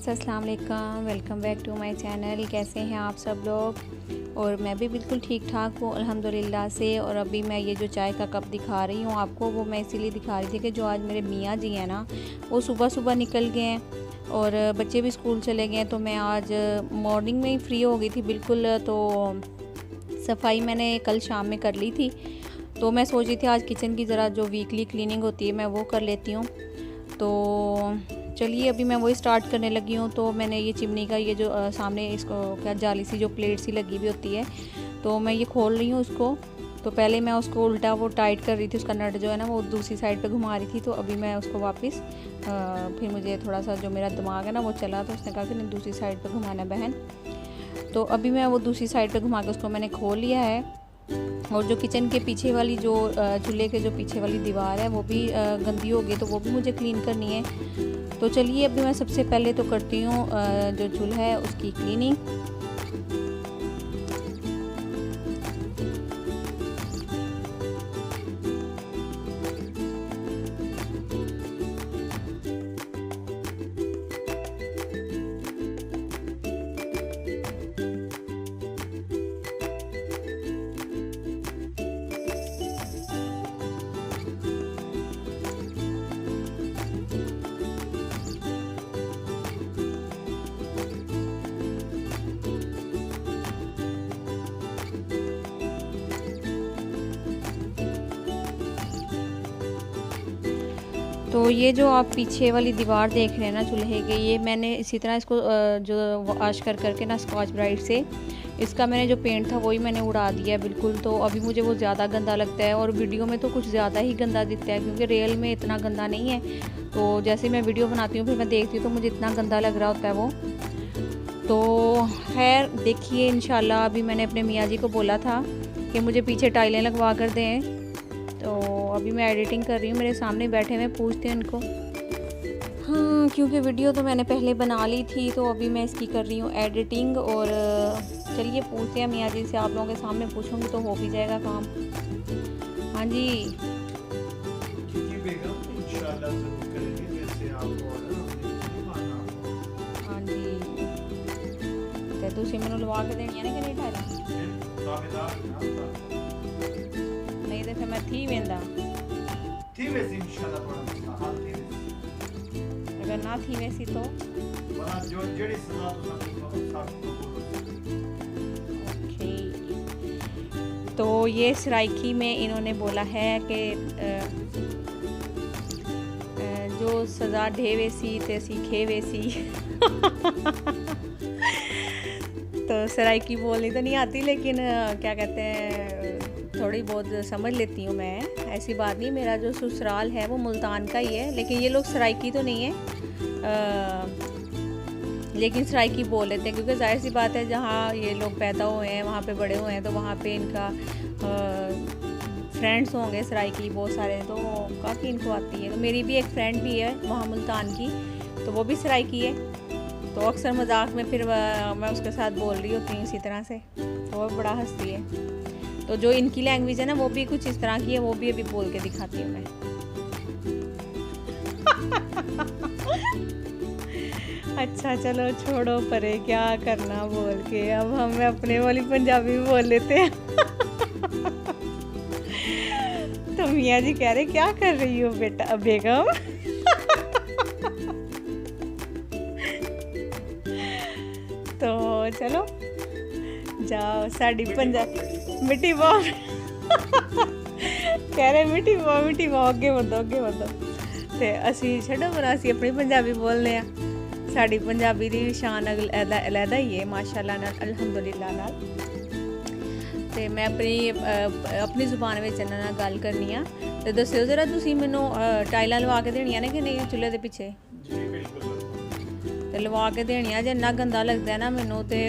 Friends, अस्सलाम वालेकुम। Welcome back to my channel. कैसे हैं आप सब लोग? और मैं भी बिल्कुल ठीक ठाक हूँ अल्हम्दुलिल्लाह से। और अभी मैं ये जो चाय का कप दिखा रही हूँ आपको, वो मैं इसीलिए दिखा रही थी कि जो आज मेरे मियाँ जी हैं ना, वो सुबह सुबह निकल गए हैं और बच्चे भी स्कूल चले गए हैं। तो मैं आज मॉर्निंग में ही फ्री हो गई थी बिल्कुल। तो सफाई मैंने कल शाम में कर ली थी, तो मैं सोच रही थी आज किचन की ज़रा जो वीकली क्लीनिंग होती है मैं वो कर लेती हूँ। तो चलिए अभी मैं वही स्टार्ट करने लगी हूँ। तो मैंने ये चिमनी का ये जो सामने इसको क्या जाली सी जो प्लेट सी लगी हुई होती है, तो मैं ये खोल रही हूँ उसको। तो पहले मैं उसको उल्टा वो टाइट कर रही थी, उसका नट जो है ना वो दूसरी साइड पे घुमा रही थी। तो अभी मैं उसको वापस फिर मुझे थोड़ा सा जो मेरा दिमाग है ना वो चला, तो उसने कहा कि नहीं दूसरी साइड पर घुमाना बहन। तो अभी मैं वो दूसरी साइड पर घुमा के उसको मैंने खोल लिया है। और जो किचन के पीछे वाली जो चूल्हे के जो पीछे वाली दीवार है वो भी गंदी हो गई, तो वो भी मुझे क्लीन करनी है। तो चलिए अभी मैं सबसे पहले तो करती हूँ जो चूल्हा है उसकी क्लीनिंग। तो ये जो आप पीछे वाली दीवार देख रहे हैं ना चूल्हे के, ये मैंने इसी तरह इसको जो वॉश करके ना स्कॉच ब्राइट से इसका मैंने जो पेंट था वही मैंने उड़ा दिया बिल्कुल। तो अभी मुझे वो ज़्यादा गंदा लगता है और वीडियो में तो कुछ ज़्यादा ही गंदा दिखता है, क्योंकि रियल में इतना गंदा नहीं है। तो जैसे मैं वीडियो बनाती हूँ फिर मैं देखती हूँ तो मुझे इतना गंदा लग रहा होता है वो। तो खैर देखिए इंशाल्लाह अभी मैंने अपने मियाँ जी को बोला था कि मुझे पीछे टाइलें लगवा कर दें। तो अभी मैं एडिटिंग कर रही हूँ, मेरे सामने बैठे हुए पूछते हैं उनको। हाँ, क्योंकि वीडियो तो मैंने पहले बना ली थी, तो अभी मैं इसकी कर रही हूँ एडिटिंग। और चलिए पूछते हैं मियाँ जी से, आप लोगों के सामने पूछूंगी तो हो भी जाएगा काम। हाँ जी हाँ जी, तो तुम मैंने लवा के देनी है ना कि नहीं टाइल? नहीं तो फिर मैं थी वेंदा अगर ना थी वैसी तो ओके। तो ये सराइकी में इन्होंने बोला है कि जो सज़ा ढे वैसी ते सीखे वैसी। तो सराइकी बोलनी तो नहीं आती, लेकिन क्या कहते हैं थोड़ी बहुत समझ लेती हूँ मैं। ऐसी बात नहीं, मेरा जो ससुराल है वो मुल्तान का ही है, लेकिन ये लोग सराइकी तो नहीं है, लेकिन सराइकी बोल लेते हैं, क्योंकि जाहिर सी बात है जहाँ ये लोग पैदा हुए हैं वहाँ पे बड़े हुए हैं, तो वहाँ पे इनका फ्रेंड्स होंगे सराइकी बहुत सारे, तो काफ़ी इनको आती है। तो मेरी भी एक फ्रेंड भी है वहाँ मुल्तान की, तो वो भी सराइकी है। तो अक्सर मजाक में फिर मैं उसके साथ बोल रही होती हूँ इसी तरह से, तो वो बड़ा हंसती है। तो जो इनकी लैंग्वेज है ना वो भी कुछ इस तरह की है, वो भी अभी बोल के दिखाती हूँ मैं। अच्छा चलो छोड़ो परे, क्या करना बोल के, अब हम अपने वाली पंजाबी में बोल लेते हैं। तो मियाँ जी कह रहे क्या कर रही हो बेटा बेगम? तो चलो जाओ साड़ी पंजाबी मिट्टी पाओ। कह रहे मिट्टी पाओ अगे बढ़ो। ते असी छड्डो पर असी अपनी पंजाबी बोलने आ। साड़ी पंजाबी दी शान अलहदा ही है माशाअल्लाह नाल अल्हम्दुलिल्लाह नाल। ते मैं अपनी जुबान में इन्हां नाल गल करनी आ। ते दस्सिओ जरा तुसीं मैनूं टाइलां लवा के देनियां ने कि नहीं चुल्हे दे पिछे? ते लवा के देनियां, जे इन्ना गंदा लगदा है ना मैनूं ते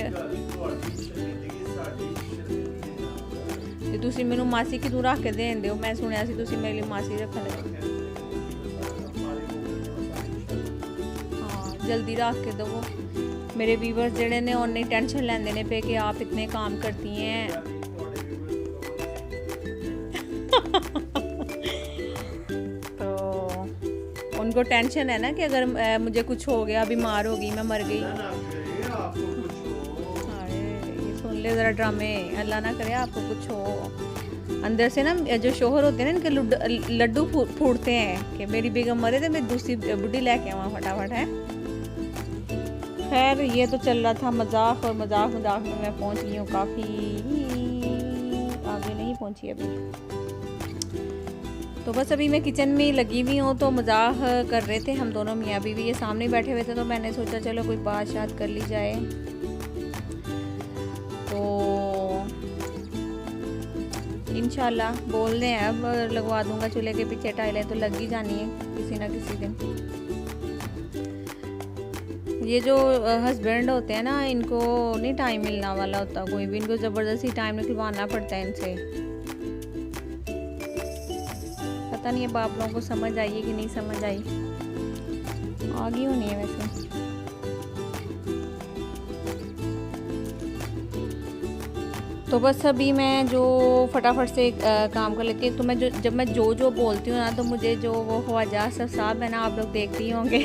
तुसीं मैनूं मासी कितों रख के देन दिओ। मैं सुनिया सी तुसीं मेरे लिए मासी रखन लगे। हाँ जल्दी रख के दवो। मेरे व्यूअर्स जेडे ने उन्नी टेंशन लेंदे ने पे कि आप इतने काम करती हैं। तो उनको टेंशन है ना कि अगर मुझे कुछ हो गया, बीमार हो गई, मैं मर गई। अरे ये सुन ले ज़रा ड्रामे, अल्लाह ना करे आपको कुछ हो। अंदर से ना जो शोहर होते हैं ना, इनके लड्डू फूटते हैं कि मेरी बेगम मरे तो मैं दूसरी बुढ़ी लेके आवा फटाफट है। खैर ये तो चल रहा था मजाक, और मजाक में मैं पहुंच गई हूँ, काफ़ी आगे नहीं पहुंची अभी। तो बस अभी मैं किचन में लगी हुई हूँ, तो मजाक कर रहे थे हम दोनों मियाँ बीवी, ये सामने बैठे हुए थे, तो मैंने सोचा चलो कोई बात शात कर ली जाए। तो इंशाल्लाह बोल रहे हैं, अब लगवा दूंगा चूल्हे के पीछे टाइलें, तो लग ही जानी है किसी ना किसी दिन। ये जो हस्बैंड होते हैं ना, इनको नहीं टाइम मिलना वाला होता कोई भी, इनको ज़बरदस्ती टाइम निकलवाना पड़ता है इनसे। पता नहीं अब आप लोगों को समझ आई है कि नहीं समझ आई, आ गई होनी है वैसे। तो बस अभी मैं जो फटाफट से काम कर लेती हूँ, तो मैं जब मैं जो बोलती हूँ ना, तो मुझे जो वो ख्वाजा साहब है ना, आप लोग देखते ही होंगे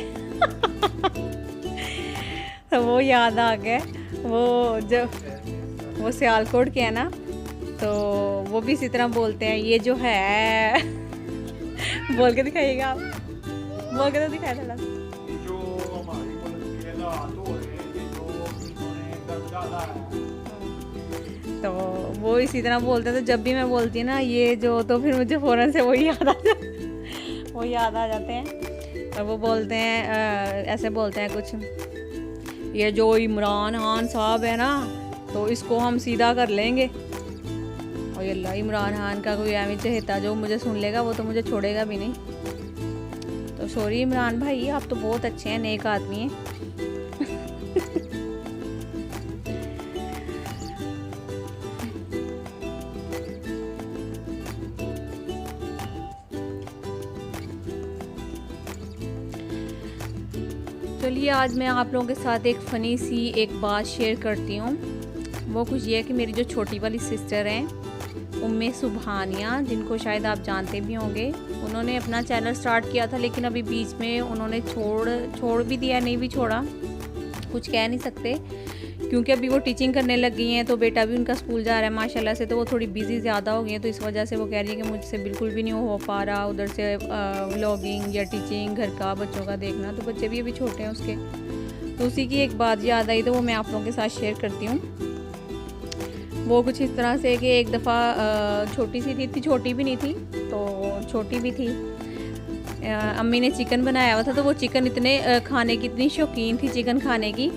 तो वो याद आ गया, वो जब वो सियालकोट के है ना, तो वो भी इसी तरह बोलते हैं, ये जो है बोल के दिखाइएगा आप, बोल के तो दिखाया था। तो वो इसी तरह बोलते थे, जब भी मैं बोलती ना ये जो, तो फिर मुझे फ़ौरन से वो याद आ जाते हैं। और वो बोलते हैं ऐसे बोलते हैं कुछ, ये जो इमरान खान साहब है ना, तो इसको हम सीधा कर लेंगे। और अल्लाह, इमरान खान का कोई ऐसी चहेता जो मुझे सुन लेगा, वो तो मुझे छोड़ेगा भी नहीं। तो सॉरी इमरान भाई, आप तो बहुत अच्छे हैं, नेक आदमी हैं। चलिए आज मैं आप लोगों के साथ एक फ़नी सी एक बात शेयर करती हूँ। वो कुछ ये है कि मेरी जो छोटी वाली सिस्टर हैं, उम्मे सुबहानिया, जिनको शायद आप जानते भी होंगे, उन्होंने अपना चैनल स्टार्ट किया था, लेकिन अभी बीच में उन्होंने छोड़ भी दिया, नहीं भी छोड़ा, कुछ कह नहीं सकते, क्योंकि अभी वो टीचिंग करने लग गई हैं, तो बेटा भी उनका स्कूल जा रहा है माशाल्लाह से, तो वो थोड़ी बिज़ी ज़्यादा हो गई हैं, तो इस वजह से वो कह रही है कि मुझसे बिल्कुल भी नहीं हो पा रहा उधर से व्लॉगिंग या टीचिंग, घर का बच्चों का देखना, तो बच्चे भी अभी छोटे हैं उसके। तो उसी की एक बात याद आई, तो वो मैं आप लोगों के साथ शेयर करती हूँ। वो कुछ इस तरह से कि एक दफ़ा छोटी सी थी, इतनी छोटी भी नहीं थी, तो छोटी भी थी, अम्मी ने चिकन बनाया हुआ था, तो वो चिकन इतने खाने की इतनी शौकीन थी चिकन खाने की,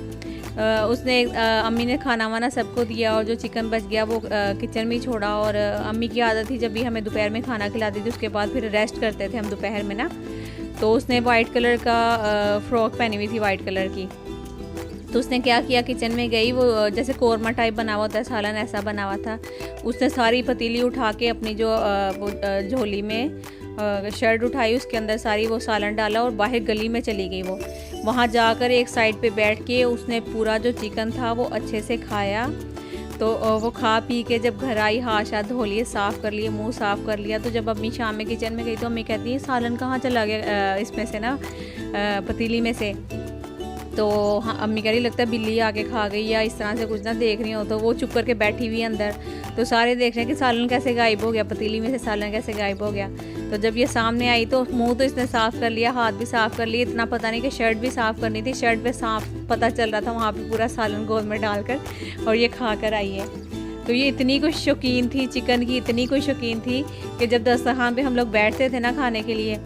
उसने अम्मी ने खाना वाना सबको दिया, और जो चिकन बच गया वो किचन में ही छोड़ा। और अम्मी की आदत थी, जब भी हमें दोपहर में खाना खिलाती थी, उसके बाद फिर रेस्ट करते थे हम दोपहर में ना, तो उसने वाइट कलर का फ्रॉक पहनी हुई थी, वाइट कलर की। तो उसने क्या किया, किचन में गई, वो जैसे कोरमा टाइप बना हुआ होता है, सालन ऐसा बना हुआ था, उसने सारी पतीली उठा के अपनी जो झोली में शर्ट उठाई, उसके अंदर सारी वो सालन डाला, और बाहर गली में चली गई। वो वहाँ जाकर एक साइड पे बैठ के उसने पूरा जो चिकन था वो अच्छे से खाया। तो वो खा पी के जब घर आई, हाथ शाथ धो लिए, साफ़ कर लिए, मुंह साफ़ कर लिया। तो जब अम्मी शाम में किचन में गई, तो अम्मी कहती है सालन कहाँ चला गया इसमें से ना, पतीली में से। तो हाँ, अम्मी कह रही लगता है बिल्ली आके खा गई या इस तरह से कुछ ना, देख रही हो। तो वो चुप करके बैठी हुई अंदर, तो सारे देख रहे हैं कि सालन कैसे गायब हो गया, पतीली में से सालन कैसे गायब हो गया। तो जब ये सामने आई, तो मुंह तो इसने साफ़ कर लिया, हाथ भी साफ़ कर लिए, इतना पता नहीं कि शर्ट भी साफ़ करनी थी, शर्ट पे साफ पता चल रहा था वहाँ पे पूरा सालन गोद में डालकर, और ये खा कर आई है। तो ये इतनी कुछ शौकीन थी चिकन की, इतनी कुछ शौकीन थी कि जब दस्तरखान पे हम लोग बैठते थे ना खाने के लिए,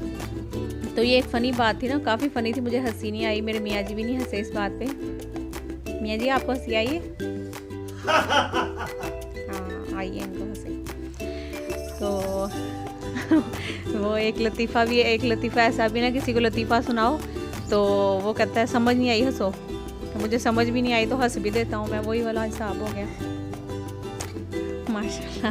तो ये एक फ़नी बात थी ना, काफ़ी फ़नी थी, मुझे हंसी नहीं आई, मेरे मियाँ जी भी नहीं हंसे इस बात पे। मियाँ जी आपको हंसी आई है? हाँ आई है, इनको हंसी। तो वो एक लतीफ़ा भी, एक लतीफ़ा ऐसा भी ना, किसी को लतीफ़ा सुनाओ तो वो कहता है समझ नहीं आई हंसो, तो मुझे समझ भी नहीं आई तो हंस भी देता हूँ मैं, वही वाला हिसाब हो गया माशाल्लाह।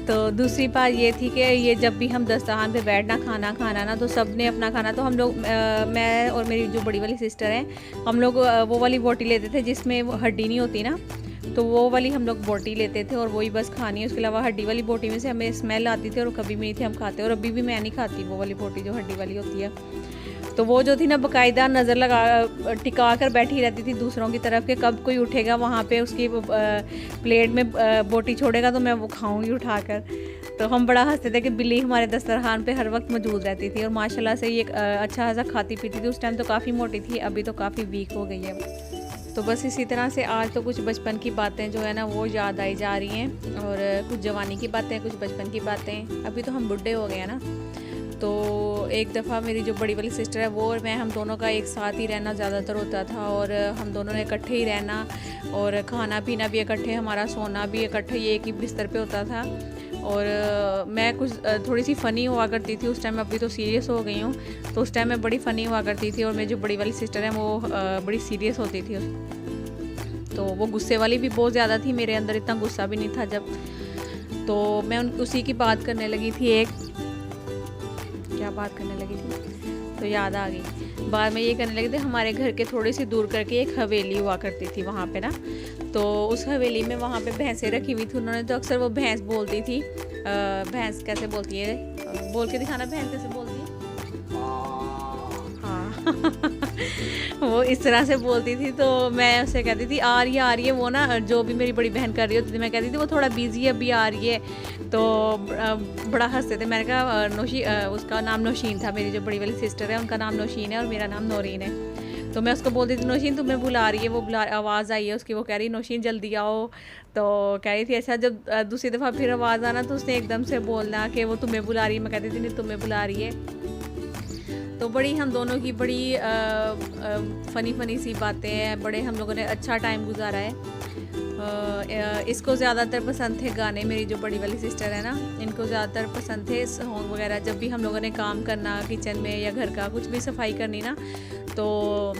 तो दूसरी बात ये थी कि ये जब भी हम दस्तरखान पे बैठना खाना ना, तो सब ने अपना खाना, तो हम लोग मैं और मेरी जो बड़ी वाली सिस्टर हैं, हम लोग वो वाली बोटी लेते थे जिसमें वो हड्डी नहीं होती ना, तो वो वाली हम लोग बोटी लेते थे और वही बस खानी है। उसके अलावा हड्डी वाली बोटी में से हमें स्मेल आती थी और कभी भी नहीं थे हम खाते, और अभी भी मैं नहीं खाती वो वाली बोटी जो हड्डी वाली होती है। तो वो जो थी ना बाकायदा नज़र लगा टिका कर बैठी रहती थी दूसरों की तरफ के कब कोई उठेगा वहाँ पे उसकी प्लेट में बोटी छोड़ेगा तो मैं वो खाऊंगी उठाकर। तो हम बड़ा हंसते थे कि बिल्ली हमारे दस्तरखान पे हर वक्त मौजूद रहती थी और माशाल्लाह से ये अच्छा खासा खाती पीती थी। उस टाइम तो काफ़ी मोटी थी, अभी तो काफ़ी वीक हो गई है। तो बस इसी तरह से आज तो कुछ बचपन की बातें जो है ना वो याद आई जा रही हैं, और कुछ जवानी की बातें, कुछ बचपन की बातें। अभी तो हम बुढ़े हो गए हैं ना। तो एक दफ़ा मेरी जो बड़ी वाली सिस्टर है वो और मैं, हम दोनों का एक साथ ही रहना ज़्यादातर होता था, और हम दोनों ने इकट्ठे ही रहना, और खाना पीना भी इकट्ठे, हमारा सोना भी इकट्ठे, ये एक ही बिस्तर पे होता था। और मैं कुछ थोड़ी सी फ़नी हुआ करती थी उस टाइम, अभी तो सीरियस हो गई हूँ। तो उस टाइम मैं बड़ी फ़नी हुआ करती थी, और मेरी जो बड़ी वाली सिस्टर है वो बड़ी सीरियस होती थी। तो वो गुस्से वाली भी बहुत ज़्यादा थी, मेरे अंदर इतना गुस्सा भी नहीं था जब। तो मैं उसी की बात करने लगी थी, एक क्या बात करने लगी थी तो याद आ गई। बाद में ये करने लगे थे, हमारे घर के थोड़ी सी दूर करके एक हवेली हुआ करती थी वहाँ पे ना। तो उस हवेली में वहाँ पे भैंसें रखी हुई थी उन्होंने। तो अक्सर वो भैंस बोलती थी, भैंस कैसे बोलती है, बोल के दिखाना, भैंस कैसे बोलती है, हाँ वो इस तरह से बोलती थी। तो मैं उससे कहती थी आ रही है, वो ना जो भी मेरी बड़ी बहन कर रही होती थी मैं कहती थी वो थोड़ा बिजी है, अभी आ रही है। तो बड़ा हंसते थे। मैंने कहा उसका नाम नौशीन था, मेरी जो बड़ी वाली सिस्टर है उनका नाम नौशीन है और मेरा नाम नौरीन है। तो मैं उसको बोलती थी नौशीन तुम्हें बुला रही है, वो आवाज़ आई है उसकी, वो कह रही नौशीन जल्दी आओ। तो कह रही थी अच्छा। जब दूसरी दफ़ा फिर आवाज़ आना तो उसने एकदम से बोलना कि वो तुम्हें बुला रही है, मैं कहती थी नहीं तुम्हें बुला रही है। तो बड़ी हम दोनों की बड़ी फ़नी सी बातें हैं, बड़े हम लोगों ने अच्छा टाइम गुजारा है। इसको ज़्यादातर पसंद थे गाने, मेरी जो बड़ी वाली सिस्टर है ना इनको ज़्यादातर पसंद थे सॉन्ग वगैरह। जब भी हम लोगों ने काम करना किचन में या घर का कुछ भी सफाई करनी ना, तो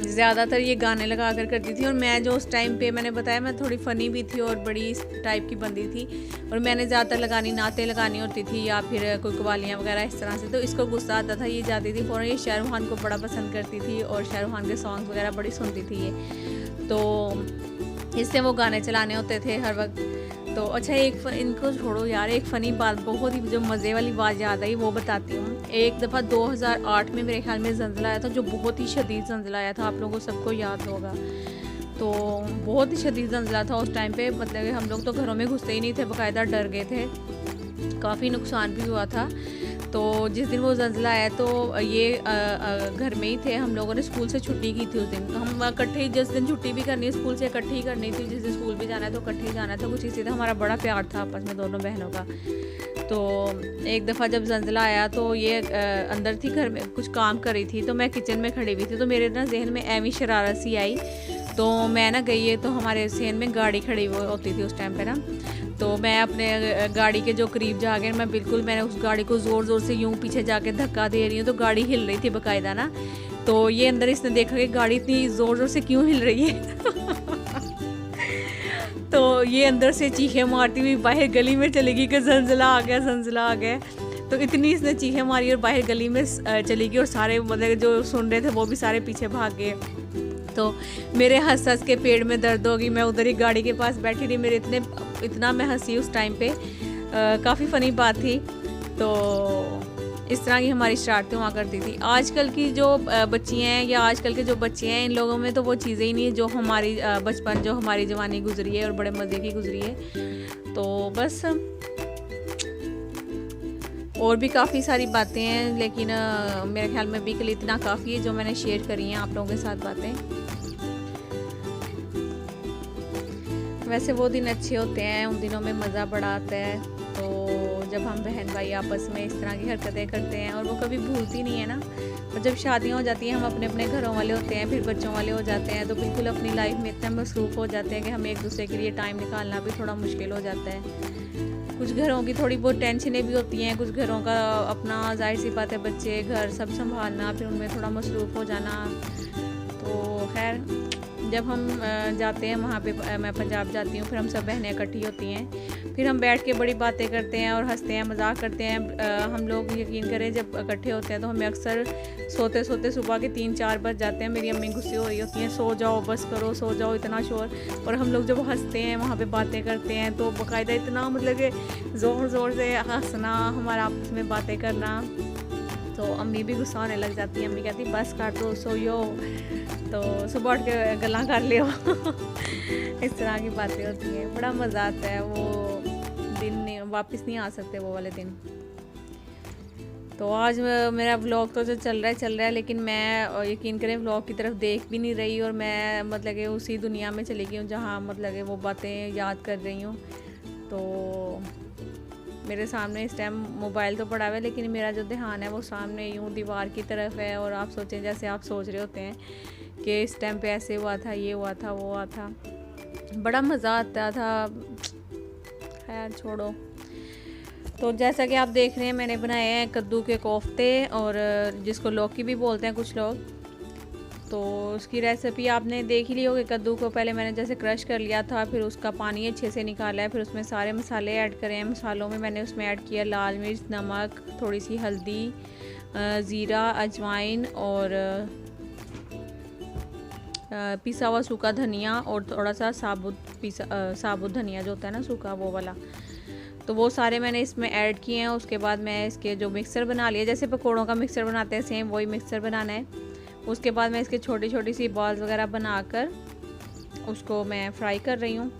ज़्यादातर ये गाने लगा कर करती थी। और मैं जो उस टाइम पे मैंने बताया मैं थोड़ी फ़नी भी थी और बड़ी इस टाइप की बंदी थी, और मैंने ज़्यादातर लगानी नाते लगानी होती थी या फिर कोई कवालियाँ वगैरह इस तरह से। तो इसको गुस्सा आता था, ये जाती थी फ़ौरन, ये शाहरुख खान को बड़ा पसंद करती थी और शाहरुख खान के सॉन्ग्स वगैरह बड़ी सुनती थी ये। तो इससे वो गाने चलाने होते थे हर वक्त। तो अच्छा इनको छोड़ो यार, एक फ़नी बात, बहुत ही जो मज़े वाली बात याद आई वो बताती हूँ। एक दफ़ा 2008 में मेरे ख्याल में ज़ल्ज़ला आया था, जो बहुत ही शदीद ज़ल्ज़ला आया था, आप लोगों को सबको याद होगा। तो बहुत ही शदीद ज़ल्ज़ला था उस टाइम पे, मतलब हम लोग तो घरों में घुसते ही नहीं थे, बाकायदा डर गए थे, काफ़ी नुकसान भी हुआ था। तो जिस दिन वो ज़ल्ज़ला आया तो ये घर में ही थे, हम लोगों ने स्कूल से छुट्टी की थी उस दिन। हम इकट्ठे, जिस दिन छुट्टी भी करनी है स्कूल से इकट्ठी ही करनी थी, जिस दिन स्कूल भी जाना है तो इकट्ठे ही जाना था। कुछ इसी तरह हमारा बड़ा प्यार था आपस में दोनों बहनों का। तो एक दफ़ा जब ज़ल्ज़ला आया तो ये अंदर थी, घर में कुछ काम कर रही थी, तो मैं किचन में खड़ी हुई थी। तो मेरे ना जहन में ऐवी शरारत सी आई, तो मैं ना गई है, तो हमारे जहन में गाड़ी खड़ी होती थी उस टाइम पे ना। तो मैं अपने गाड़ी के जो करीब जा गए, मैंने उस गाड़ी को ज़ोर ज़ोर से यूं पीछे जाके धक्का दे रही हूँ, तो गाड़ी हिल रही थी बाकायदा ना। तो ये अंदर इसने देखा कि गाड़ी इतनी ज़ोर ज़ोर से क्यों हिल रही है तो ये अंदर से चीखें मारती हुई बाहर गली में चलेगी कि ज़ल्ज़ला आ गया, ज़ल्ज़ला आ गया। तो इतनी इसने चीखें मारी और बाहर गली में चली गई, और सारे मतलब जो सुन रहे थे वो भी सारे पीछे भाग गए। तो मेरे हंस के पेट में दर्द होगी, मैं उधर ही गाड़ी के पास बैठी रही, मेरे इतना मैं हंसी उस टाइम पे, काफ़ी फ़नी बात थी। तो इस तरह की हमारी शरारतें हुआ करती थी। आजकल की जो बच्चियाँ हैं या आजकल के जो बच्चे हैं, इन लोगों में तो वो चीज़ें ही नहीं है जो हमारी बचपन, जो हमारी जवानी गुजरी है और बड़े मज़े की गुजरी है। तो बस और भी काफ़ी सारी बातें हैं, लेकिन मेरे ख्याल में अभी के लिए इतना काफ़ी है जो मैंने शेयर करी हैं आप लोगों के साथ बातें। वैसे वो दिन अच्छे होते हैं, उन दिनों में मज़ा बड़ा आता है। तो जब हम बहन भाई आपस में इस तरह की हरकतें करते हैं, और वो कभी भूलती नहीं है ना। और जब शादियाँ हो जाती हैं, हम अपने अपने घरों वाले होते हैं, फिर बच्चों वाले हो जाते हैं, तो बिल्कुल अपनी लाइफ में इतना मसरूफ़ हो जाते हैं कि हमें एक दूसरे के लिए टाइम निकालना भी थोड़ा मुश्किल हो जाता है। कुछ घरों की थोड़ी बहुत टेंशनें भी होती हैं, कुछ घरों का अपना जाहिर सी बात है, बच्चे घर सब संभालना, फिर उनमें थोड़ा मसरूफ़ हो जाना। तो खैर जब हम जाते हैं वहाँ पे, मैं पंजाब जाती हूँ, फिर हम सब बहनें इकट्ठी होती हैं, फिर हम बैठ के बड़ी बातें करते हैं और हंसते हैं, मजाक करते हैं। हम लोग यकीन करें जब इकट्ठे होते हैं तो हमें अक्सर सोते सोते सुबह के 3-4 बज जाते हैं। मेरी अम्मी गुस्से हो रही होती हैं, सो जाओ बस करो, सो जाओ, इतना शोर। और हम लोग जब हंसते हैं वहाँ पे बातें करते हैं तो बाकायदा इतना मतलब कि ज़ोर ज़ोर से हंसना, हमारा आपस में बातें करना, तो अम्मी भी गुस्सा होने लग जाती है। अम्मी कहती बस कर दो, सोयो, तो सुबह उठ के गल्ला कर लियो। इस तरह की बातें होती हैं, बड़ा मज़ा आता है। वो दिन वापस नहीं आ सकते, वो वाले दिन। तो आज मेरा व्लॉग तो जो चल रहा है, लेकिन मैं यकीन करें व्लॉग की तरफ देख भी नहीं रही, और मैं मतलब कि उसी दुनिया में चली गई हूँ जहाँ मतलब कि वो बातें याद कर रही हूँ। तो मेरे सामने इस टाइम मोबाइल तो पड़ा हुआ है, लेकिन मेरा जो ध्यान है वो सामने यूँ दीवार की तरफ है। और आप सोचें जैसे आप सोच रहे होते हैं कि इस टाइम पे ऐसे हुआ था, ये हुआ था, वो हुआ था, बड़ा मज़ा आता था। खैर छोड़ो। तो जैसा कि आप देख रहे हैं, मैंने बनाए हैं कद्दू के कोफ्ते, और जिसको लौकी भी बोलते हैं कुछ लोग। तो उसकी रेसिपी आपने देख ही ली होगी। कद्दू को पहले मैंने जैसे क्रश कर लिया था, फिर उसका पानी अच्छे से निकाला है, फिर उसमें सारे मसाले ऐड करे हैं। मसालों में मैंने उसमें ऐड किया लाल मिर्च, नमक, थोड़ी सी हल्दी, ज़ीरा, अजवाइन और पिसा हुआ सूखा धनिया, और थोड़ा सा साबुत धनिया जो होता है ना सूखा, वो वाला। तो वो सारे मैंने इसमें ऐड किए हैं। उसके बाद मैं इसके जो मिक्सर बना लिया, जैसे पकौड़ों का मिक्सर बनाते हैं सेम वही मिक्सर बनाना है। उसके बाद मैं इसके छोटी छोटी सी बॉल्स वगैरह बनाकर उसको मैं फ्राई कर रही हूँ।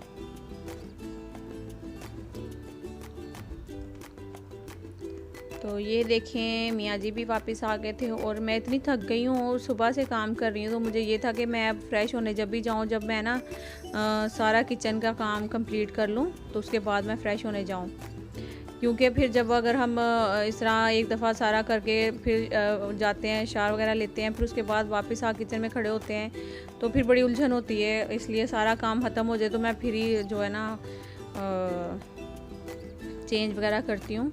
तो ये देखें, मियाँ जी भी वापस आ गए थे, और मैं इतनी थक गई हूँ और सुबह से काम कर रही हूँ। तो मुझे ये था कि मैं अब फ्रेश होने जब भी जाऊँ, जब मैं ना सारा किचन का काम कंप्लीट कर लूँ, तो उसके बाद मैं फ़्रेश होने जाऊँ। क्योंकि फिर जब अगर हम इस तरह एक दफ़ा सारा करके फिर जाते हैं, शावर वगैरह लेते हैं, फिर उसके बाद वापस आ किचन में खड़े होते हैं, तो फिर बड़ी उलझन होती है। इसलिए सारा काम ख़त्म हो जाए तो मैं फिर ही जो है ना चेंज वगैरह करती हूँ।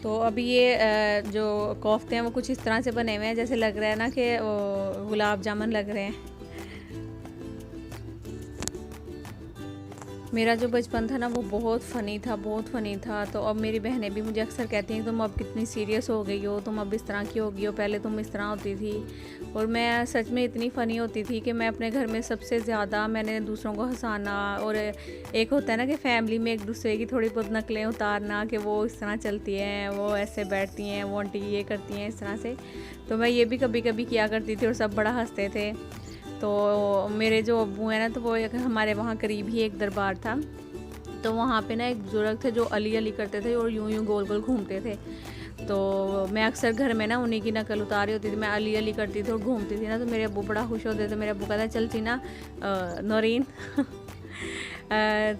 तो अभी ये जो कोफ्ते हैं वो कुछ इस तरह से बने हुए हैं, जैसे लग रहा है ना कि गुलाब जामुन लग रहे हैं। मेरा जो बचपन था ना वो बहुत फ़नी था, बहुत फ़नी था। तो अब मेरी बहनें भी मुझे अक्सर कहती हैं तुम अब कितनी सीरियस हो गई हो, तुम अब इस तरह की हो गई हो, पहले तुम इस तरह होती थी। और मैं सच में इतनी फ़नी होती थी कि मैं अपने घर में सबसे ज़्यादा मैंने दूसरों को हंसाना, और एक होता है ना कि फ़ैमिली में एक दूसरे की थोड़ी बहुत नकलें उतारना कि वो इस तरह चलती हैं, वो ऐसे बैठती हैं, वो आंटी ये करती हैं, इस तरह से। तो मैं ये भी कभी कभी किया करती थी और सब बड़ा हंसते थे। तो मेरे जो अब्बू हैं ना, तो वो हमारे वहाँ करीब ही एक दरबार था, तो वहाँ पे ना एक बुजुर्ग थे जो अली अली करते थे और यूं यूं गोल गोल घूमते थे। तो मैं अक्सर घर में ना उन्हीं की नकल उतारी होती थी, मैं अली अली करती थी और घूमती थी ना, तो मेरे अब्बू बड़ा खुश होते थे। मेरे अब्बू कहते चल थी ना नौरीन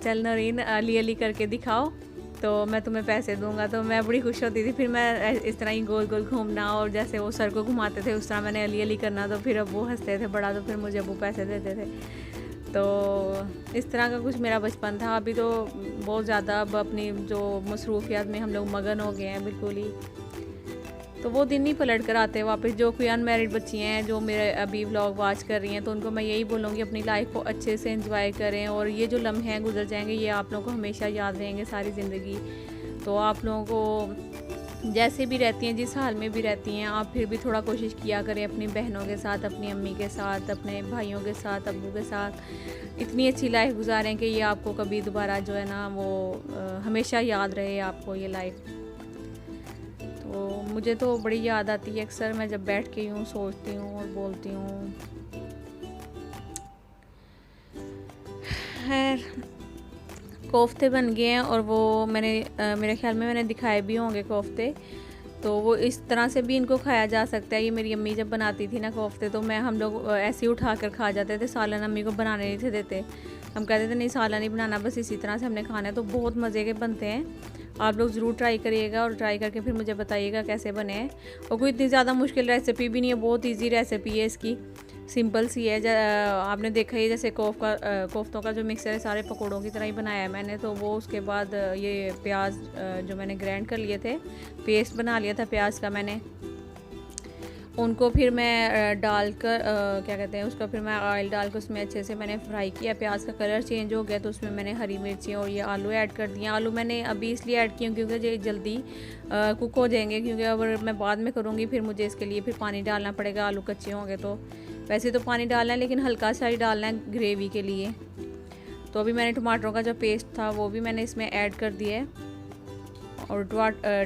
चल नौरीन अली अली करके दिखाओ तो मैं तुम्हें पैसे दूंगा। तो मैं बड़ी खुश होती थी, फिर मैं इस तरह ही गोल गोल घूमना, और जैसे वो सर को घुमाते थे उस तरह मैंने अली अली करना, तो फिर अब्बू हंसते थे बड़ा, तो फिर मुझे अब्बू पैसे देते थे। तो इस तरह का कुछ मेरा बचपन था। अभी तो बहुत ज़्यादा अब अपनी जो मसरूफियात में हम लोग मगन हो गए हैं बिल्कुल ही, तो वो दिन नहीं पलट कर आते वापस। जो कोई अनमैरिड बच्ची हैं जो मेरे अभी व्लॉग वॉच कर रही हैं, तो उनको मैं यही बोलूँगी अपनी लाइफ को अच्छे से एंजॉय करें, और ये जो लम्हे हैं गुजर जाएंगे, ये आप लोगों को हमेशा याद रहेंगे सारी ज़िंदगी। तो आप लोगों को जैसे भी रहती हैं, जिस हाल में भी रहती हैं, आप फिर भी थोड़ा कोशिश किया करें अपनी बहनों के साथ, अपनी अम्मी के साथ, अपने भाइयों के साथ, अब्बू के साथ इतनी अच्छी लाइफ गुजारें कि ये आपको कभी दोबारा जो है ना वो हमेशा याद रहे आपको ये लाइफ। तो मुझे तो बड़ी याद आती है अक्सर, मैं जब बैठ के यूँ सोचती हूँ और बोलती हूँ। खैर कोफ्ते बन गए हैं, और वो मैंने मेरे ख्याल में मैंने दिखाए भी होंगे कोफ्ते। तो वो इस तरह से भी इनको खाया जा सकता है। ये मेरी अम्मी जब बनाती थी ना कोफ्ते, तो हम लोग ऐसे ही उठा कर खा जाते थे, सालन अम्मी को बनाने नहीं थे देते। हम कहते थे नहीं सालन नहीं बनाना, बस इसी तरह से हमने खाना है। तो बहुत मज़े के बनते हैं, आप लोग ज़रूर ट्राई करिएगा, और ट्राई करके फिर मुझे बताइएगा कैसे बने हैं। और कोई इतनी ज़्यादा मुश्किल रेसिपी भी नहीं है, बहुत ईजी रेसिपी है इसकी, सिंपल सी है। आपने देखा ही जैसे कोफ्तों का जो मिक्सर है सारे पकौड़ों की तरह ही बनाया है मैंने। तो वो उसके बाद ये प्याज जो मैंने ग्राइंड कर लिए थे, पेस्ट बना लिया था प्याज का मैंने, उनको फिर मैं डालकर क्या कहते हैं उसका, फिर मैं ऑयल डालकर उसमें अच्छे से मैंने फ्राई किया। प्याज का कलर चेंज हो गया तो उसमें मैंने हरी मिर्ची और ये आलू ऐड कर दिए। आलू मैंने अभी इसलिए ऐड किया क्योंकि ये जल्दी कुक हो जाएंगे, क्योंकि अगर मैं बाद में करूँगी फिर मुझे इसके लिए फिर पानी डालना पड़ेगा, आलू कच्चे होंगे तो। वैसे तो पानी डालना है लेकिन हल्का सा ही डालना है ग्रेवी के लिए। तो अभी मैंने टमाटरों का जो पेस्ट था वो भी मैंने इसमें ऐड कर दिया है। और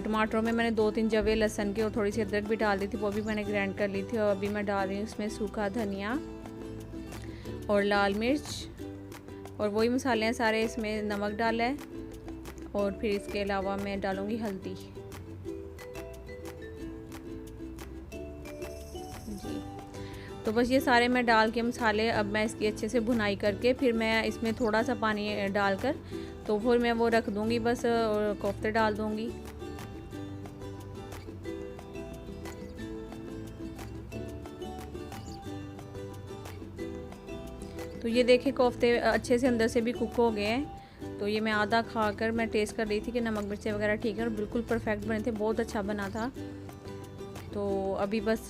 टमाटरों में मैंने 2-3 जवे लहसुन की और थोड़ी सी अदरक भी डाल दी थी, वो भी मैंने ग्राइंड कर ली थी। और अभी मैं डाल रही हूँ इसमें सूखा धनिया और लाल मिर्च और वही मसाले हैं सारे। इसमें नमक डाला है और फिर इसके अलावा मैं डालूँगी हल्दी जी। तो बस ये सारे मैं डाल के मसाले, अब मैं इसकी अच्छे से भुनाई करके फिर मैं इसमें थोड़ा सा पानी डालकर तो फिर मैं वो रख दूँगी बस, और कोफ्ते डाल दूँगी। तो ये देखिए कोफ्ते अच्छे से अंदर से भी कुक हो गए हैं। तो ये मैं आधा खाकर मैं टेस्ट कर रही थी कि नमक मिर्ची वगैरह ठीक है, और बिल्कुल परफेक्ट बने थे, बहुत अच्छा बना था। तो अभी बस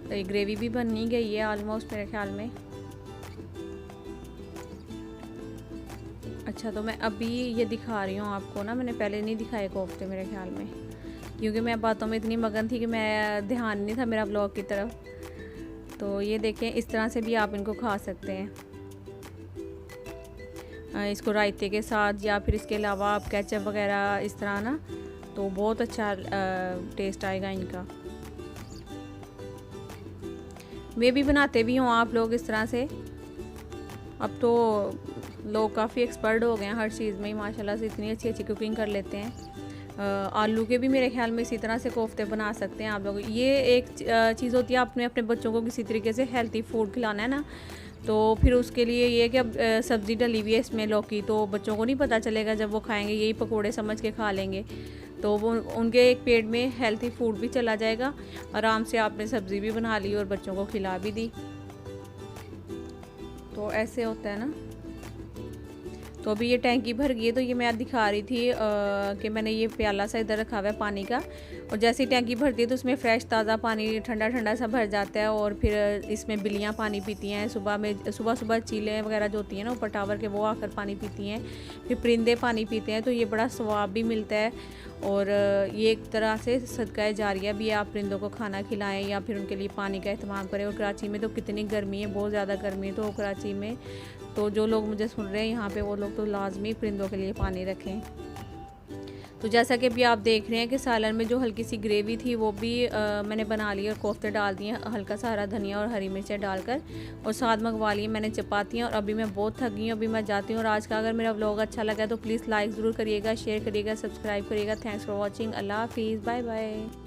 ग्रेवी भी बन ही गई है ऑलमोस्ट मेरे ख्याल में। अच्छा, तो मैं अभी ये दिखा रही हूँ आपको ना, मैंने पहले नहीं दिखाए कोफ्ते मेरे ख्याल में, क्योंकि मैं बातों में इतनी मगन थी कि मैं ध्यान नहीं था मेरा व्लॉग की तरफ। तो ये देखें, इस तरह से भी आप इनको खा सकते हैं, इसको रायते के साथ, या फिर इसके अलावा आप केचप वगैरह इस तरह ना, तो बहुत अच्छा टेस्ट आएगा इनका। मैं भी बनाते भी हूँ, आप लोग इस तरह से। अब तो लोग काफ़ी एक्सपर्ट हो गए हैं हर चीज़ में ही माशाल्लाह से, इतनी अच्छी अच्छी कुकिंग कर लेते हैं। आलू के भी मेरे ख्याल में इसी तरह से कोफ्ते बना सकते हैं आप लोग। ये एक चीज़ होती है, आपने अपने बच्चों को किसी तरीके से हेल्थी फूड खिलाना है ना, तो फिर उसके लिए ये कि अब सब्ज़ी डली हुई है इसमें लौकी, तो बच्चों को नहीं पता चलेगा, जब वो खाएंगे यही पकोड़े समझ के खा लेंगे, तो वो उनके एक पेट में हेल्थी फूड भी चला जाएगा। आराम से आपने सब्ज़ी भी बना ली और बच्चों को खिला भी दी, तो ऐसे होता है ना। तो अभी ये टैंकी भर गई है, तो ये मैं दिखा रही थी कि मैंने ये प्याला सा इधर रखा हुआ है पानी का, और जैसे ही टैंकी भरती है तो उसमें फ्रेश ताज़ा पानी ठंडा ठंडा सा भर जाता है। और फिर इसमें बिल्लियाँ पानी पीती हैं सुबह में, सुबह चीलें वगैरह जो होती हैं ना ऊपर टावर के, वो आकर पानी पीती हैं, फिर परिंदे पानी पीते हैं, तो ये बड़ा स्वाब भी मिलता है। और ये एक तरह से सदका जारिया भी है, आप परिंदों को खाना खिलाएं या फिर उनके लिए पानी का अहतमाम करें। और कराची में तो कितनी गर्मी है, बहुत ज़्यादा गर्मी है, तो कराची में तो जो लोग मुझे सुन रहे हैं यहाँ पे, वो लोग तो लाजमी परिंदों के लिए पानी रखें। तो जैसा कि अभी आप देख रहे हैं कि सालन में जो हल्की सी ग्रेवी थी वो भी मैंने बना ली और कोफ्ते डाल दिए हल्का सा हरा धनिया और हरी मिर्चें डालकर, और साथ मंगवा लिए मैंने चपातियाँ। और अभी मैं बहुत थक गई हूँ, अभी मैं जाती हूँ। और आज का अगर मेरा व्लॉग अच्छा लगा तो प्लीज़ लाइक ज़रूर करिएगा, शेयर करिएगा, सब्सक्राइब करिएगा। Thanks for watching. अल्लाह हाफिज़, बाय बाय।